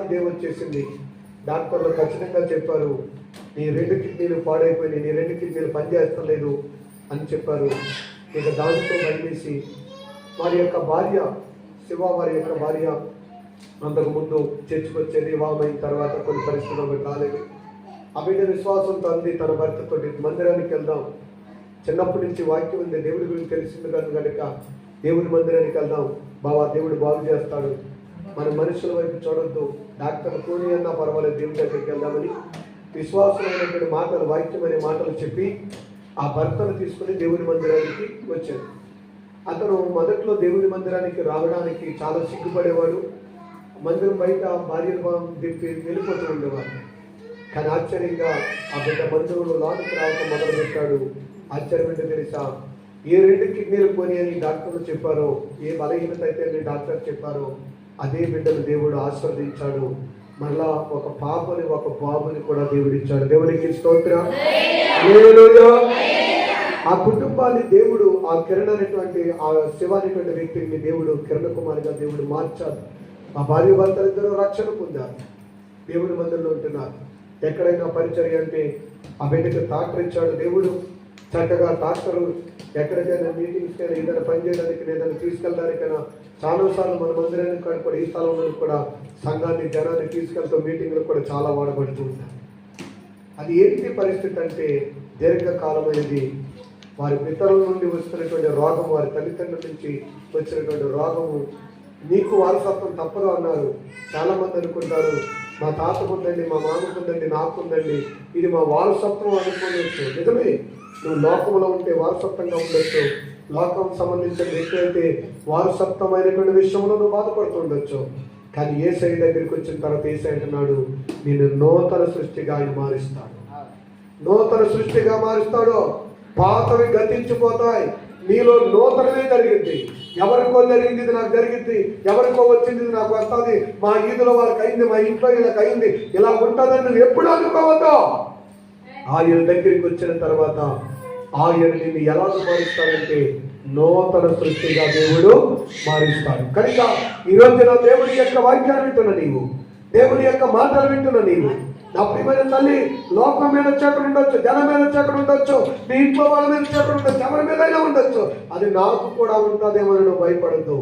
ఇదే వచ్చేసింది. డాక్టర్లు ఖచ్చితంగా చెప్పారు, నీ 2 కిడ్నీలు పాడైపోయినాయి, నీ 2 కిడ్నీలు పనిచేస్తలేదు అని చెప్పారు. ఇక దానితో భయమేసి వారి యొక్క భార్య వారి యొక్క భార్య అంతకుముందు చర్చకు వచ్చేది, వివాహమైన తర్వాత కొన్ని పరిస్థితులు కాలేదు. ఆ బిడ్డ విశ్వాసంతో అంది తన భర్తతో, మందిరానికి వెళ్దాం, చిన్నప్పటి నుంచి వాక్యం ఉంది, దేవుడి గురించి తెలిసింది కనుక దేవుడి మందిరానికి వెళ్దాం బావా, దేవుడు బాగు చేస్తాడు, మన మనుషుల వైపు చూడొద్దు, డాక్టర్ కోని అన్నా పర్వాలేదు, దేవుడి దగ్గరికి వెళ్దామని విశ్వాసమైనటువంటి మాటలు, వాక్యం అనే మాటలు చెప్పి ఆ భర్తను తీసుకుని దేవుడి మందిరానికి వచ్చాడు. అతను మొదట్లో దేవుడి మందిరానికి రావడానికి చాలా సిగ్గుపడేవాడు. మందిరం బయట భార్యను దింపి వెళ్ళిపోతూ ఉండేవాడు. కానీ ఆశ్చర్యంగా ఆ బిడ్డ మందిరంలో లోనికి రావటం మొదలుపెట్టాడు. ఆశ్చర్యం ఏంటో తెలుసా, ఏ 2 కిడ్నీలు కొని అని డాక్టర్లు చెప్పారో, ఏ బలహీనత అయితే అని డాక్టర్ చెప్పారో, అదే బిడ్డను దేవుడు ఆశీర్వదించాడు. మళ్ళా ఒక పాపని ఒక బాబుని కూడా దేవుడు ఇచ్చాడు. దేవునికి స్తోత్రం. హల్లెలూయా. ఆ కుటుంబాన్ని దేవుడు, ఆ కిరణ్ అనేటువంటి, ఆ శివ అనేటువంటి వ్యక్తిని దేవుడు కిరణ్ కుమార్గా దేవుడు మార్చాడు. ఆ భార్య భర్తలు ఇద్దరు రక్షణ పొందారు, దేవుడి మందిరంలో ఉంటున్నారు. ఎక్కడైనా పరిచర్య అంటే ఆ బిడ్డకి డాక్టర్ ఇచ్చాడు దేవుడు. చక్కగా డాక్టరు ఎక్కడికైనా మీటింగ్స్కి అయినా ఏదైనా పని చేయడానికి ఏదైనా తీసుకెళ్ళడానికైనా చాలాసార్లు మన మందిరానికి కూడా, ఈ స్థలంలో కూడా సంఘాన్ని జనాన్ని తీసుకెళ్తూ మీటింగ్లు కూడా చాలా వాడబడుతూ ఉంటారు. అది ఏంటి పరిస్థితి అంటే దీర్ఘకాలమైనది. వారి పితరుల నుండి వస్తున్నటువంటి రోగం, వారి తల్లిదండ్రుల నుంచి వచ్చినటువంటి రోగము నీకు వారసత్వం తప్పదు అన్నారు. చాలామంది అనుకుంటారు, మా తాతకు ఉందండి, మా మామకు ఉందండి, నాకు ఉందండి, ఇది మా వారసత్వం అనుకోవచ్చు. నిజమే, నువ్వు లోకంలో ఉంటే వారసత్వంగా ఉండొచ్చు, లోకం సంబంధించిన వ్యక్తి అయితే వారసత్వమైనటువంటి విషయంలో నువ్వు బాధపడుతుండొచ్చు. కానీ యేసయ్య దగ్గరికి వచ్చిన తర్వాత యేసయ్య అంటున్నాడు, నేను నూతన సృష్టిగా ఆయన మారుస్తాడు, నూతన సృష్టిగా మారుస్తాడు. పాతవి గతించిపోతాయి, నీలో నూతనమే జరిగింది. ఎవరికో జరిగింది ఇది నాకు జరిగింది, ఎవరికో వచ్చింది ఇది నాకు వస్తుంది, మా ఈదులో వాళ్ళకి అయింది, మా ఇంట్లో వీళ్ళకి అయింది, ఇలా ఉంటుందని నువ్వు ఎప్పుడు అనుకోవద్దు. ఆయన దగ్గరికి వచ్చిన తర్వాత ఆయన నిన్ను ఎలా మారుస్తాడంటే నూతన సృష్టిగా దేవుడు మారుస్తాడు. కనుక ఈరోజు నా దేవుడి యొక్క వాక్యాలు వింటున్నా నీవు, దేవుడి యొక్క మాటలు వింటున్నా నీవు, నా ప్రియమైన తల్లి, లోకం మీద చక్కడు ఉండొచ్చు, జనం మీద చక్కడు ఉండొచ్చు, నీ ఇంట్లో వాళ్ళ మీద చక్కడు ఉండొచ్చు, ఎవరి మీదైనా ఉండొచ్చు, అది నాకు కూడా ఉంటుందేమో నువ్వు భయపడద్దు.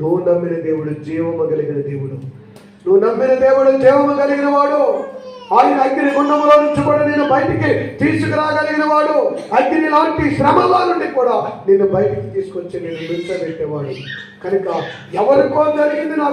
నువ్వు నమ్మిన దేవుడు జీవము కలిగిన దేవుడు, నువ్వు నమ్మిన దేవుడు జీవము కలిగిన వాడు. ఆయన అగ్ని గుండంలో నుంచి కూడా నేను బయటికి తీసుకురాగలిగిన వాడు. అగ్ని లాంటి శ్రమల నుండి కూడా నిన్ను బయటికి తీసుకొచ్చి నేను నిలిచబెట్టేవాడు. కనుక ఎవరికో జరిగింది నాకు